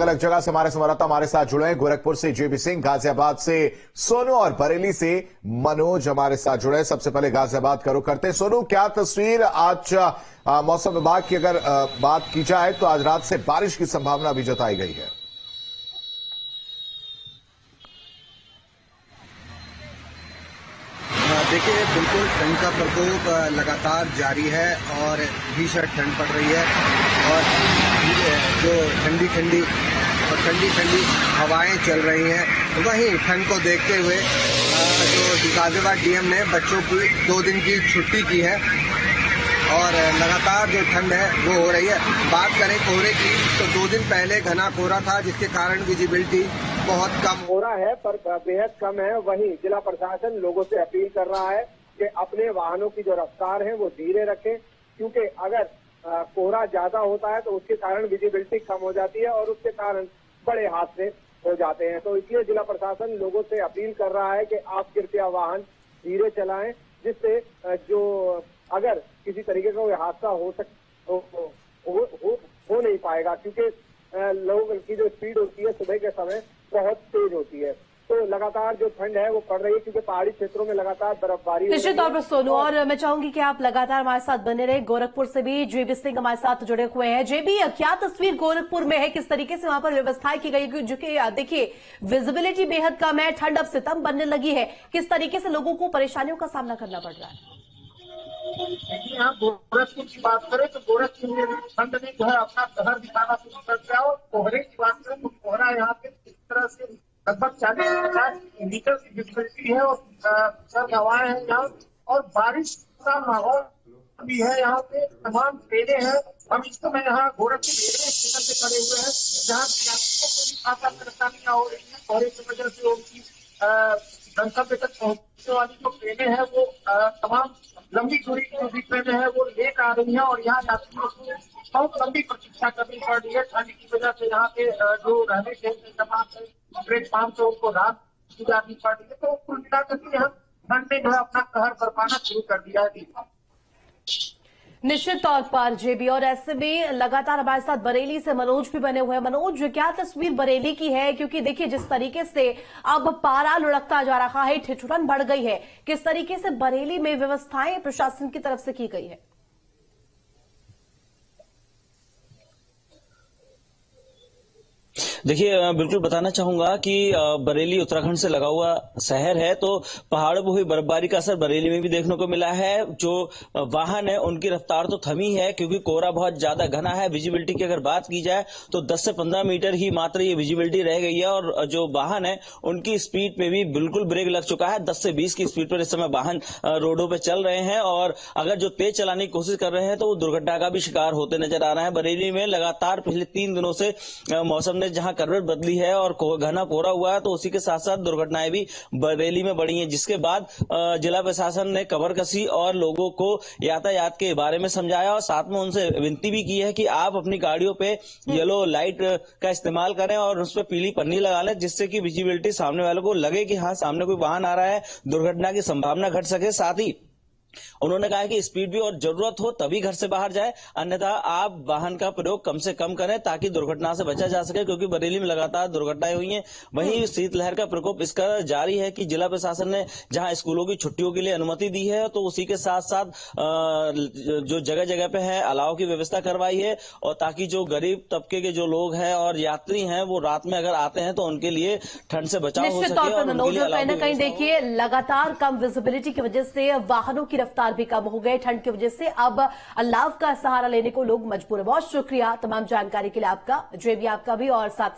अलग जगह से हमारे संवाददाता हमारे साथ जुड़े हैं। गोरखपुर से जेबी सिंह, गाजियाबाद से सोनू और बरेली से मनोज हमारे साथ जुड़े हैं। सबसे पहले गाजियाबाद का रुख करते हैं। सोनू, क्या तस्वीर आज मौसम विभाग की अगर बात की जाए तो आज रात से बारिश की संभावना भी जताई गई है। देखिए, बिल्कुल ठंड का प्रकोप लगातार जारी है और भीषण ठंड पड़ रही है और जो ठंडी हवाएं चल रही हैं। वहीं ठंड को देखते हुए जो गाजियाबाद डीएम ने बच्चों की 2 दिन की छुट्टी की है और लगातार जो ठंड है वो हो रही है। बात करें कोहरे की तो 2 दिन पहले घना कोहरा था जिसके कारण विजिबिलिटी बहुत कम हो रहा है, पर बेहद कम है। वहीं जिला प्रशासन लोगों से अपील कर रहा है कि अपने वाहनों की जो रफ्तार है वो धीरे रखें, क्योंकि अगर कोहरा ज्यादा होता है तो उसके कारण विजिबिलिटी कम हो जाती है और उसके कारण बड़े हादसे हो जाते हैं। तो इसलिए जिला प्रशासन लोगों से अपील कर रहा है कि आप कृपया वाहन धीरे चलाएं, जिससे जो अगर किसी तरीके का कोई हादसा हो नहीं पाएगा, क्योंकि लोगों की जो स्पीड होती है सुबह के समय बहुत तेज होती है। तो लगातार जो ठंड है वो पड़ रही है, क्योंकि पहाड़ी क्षेत्रों में लगातार बर्फबारी निश्चित तौर पर सोनू, और मैं चाहूंगी कि आप लगातार हमारे साथ बने रहे। गोरखपुर से भी जेबी सिंह हमारे साथ जुड़े हुए हैं। जेबी, क्या तस्वीर गोरखपुर में है, किस तरीके से वहां पर व्यवस्थाएं की गई, जो कि देखिए विजिबिलिटी बेहद कम है, ठंड अब सितम बनने लगी है, किस तरीके से लोगों को परेशानियों का सामना करना पड़ रहा है? देखिए, यहाँ गोरखपुर की बात करें तो गोरखपुर में ठंड ने जो है अपना कहर दिखाना शुरू कर दिया। और कोहरे की बात करें तो कोहरा यहाँ पे इस तरह से लगभग 40-50 मीटर की विजिबिलिटी है और सर्द हवाएं हैं यहाँ और बारिश का माहौल भी है। यहाँ पे तमाम ट्रेनें हैं। हम इस समय यहाँ गोरखपुर रेलवे स्टेशन पे खड़े हुए हैं, जहाँ यात्रियों को भी खासा परेशानियां हो रही है। कोहरे की वजह से उनकी गंतव्य तक पहुंचने वाली जो ट्रेनें हैं वो तमाम लंबी दूरी की जो ट्रेनें हैं वो लेट आ रही हैं और यहाँ यात्रियों को बहुत लंबी प्रतीक्षा करनी पड़ रही है। ठंड की वजह से यहाँ पे जो रहने के इंतजाम है प्लेटफॉर्म से उनको रात गुजारनी पड़ रही है। तो कुल मिलाकर के यहाँ ठंड ने जो है अपना कहर बरपाना शुरू कर दिया है। निश्चित तौर पर जेबी, और ऐसे में लगातार हमारे साथ बरेली से मनोज भी बने हुए हैं। मनोज, क्या तस्वीर बरेली की है, क्योंकि देखिए जिस तरीके से अब पारा लुढ़कता जा रहा है, ठिठुरन बढ़ गई है, किस तरीके से बरेली में व्यवस्थाएं प्रशासन की तरफ से की गई है? देखिए, बिल्कुल बताना चाहूंगा कि बरेली उत्तराखंड से लगा हुआ शहर है, तो पहाड़ों पर हुई बर्फबारी का असर बरेली में भी देखने को मिला है। जो वाहन है उनकी रफ्तार तो थमी है, क्योंकि कोहरा बहुत ज्यादा घना है। विजिबिलिटी की अगर बात की जाए तो 10 से 15 मीटर ही मात्र ये विजिबिलिटी रह गई है और जो वाहन है उनकी स्पीड पे भी बिल्कुल ब्रेक लग चुका है। 10 से 20 की स्पीड पर इस समय वाहन रोडों पर चल रहे हैं और अगर जो तेज चलाने की कोशिश कर रहे हैं तो वो दुर्घटना का भी शिकार होते नजर आ रहे हैं। बरेली में लगातार पिछले 3 दिनों से मौसम ने जहां करवट बदली है और घना कोहरा हुआ है, तो उसी के साथ साथ दुर्घटनाएं भी बरेली में बढ़ी हैं, जिसके बाद जिला प्रशासन ने कमर कसी और लोगों को यातायात के बारे में समझाया और साथ में उनसे विनती भी की है कि आप अपनी गाड़ियों पे येलो लाइट का इस्तेमाल करें और उस पर पीली पन्नी लगा लें, जिससे कि विजिबिलिटी सामने वालों को लगे कि हाँ सामने कोई वाहन आ रहा है, दुर्घटना की संभावना घट सके। साथ ही उन्होंने कहा कि स्पीड भी और जरूरत हो तभी घर से बाहर जाए, अन्यथा आप वाहन का प्रयोग कम से कम करें ताकि दुर्घटना से बचा जा सके, क्योंकि बरेली में लगातार दुर्घटनाएं हुई हैं। वहीं शीतलहर का प्रकोप इसका जारी है कि जिला प्रशासन ने जहां स्कूलों की छुट्टियों के लिए अनुमति दी है, तो उसी के साथ साथ जो जगह जगह पे है अलाव की व्यवस्था करवाई है, और ताकि जो गरीब तबके के जो लोग हैं और यात्री हैं वो रात में अगर आते हैं तो उनके लिए ठंड से बचाव हो सके। कहीं ना कहीं देखिए लगातार कम विजिबिलिटी की वजह से वाहनों की रफ्तार भी कम हो गए। ठंड की वजह से अब अलाव का सहारा लेने को लोग मजबूर है। बहुत शुक्रिया तमाम जानकारी के लिए आपका जेबी, आपका भी, और साथ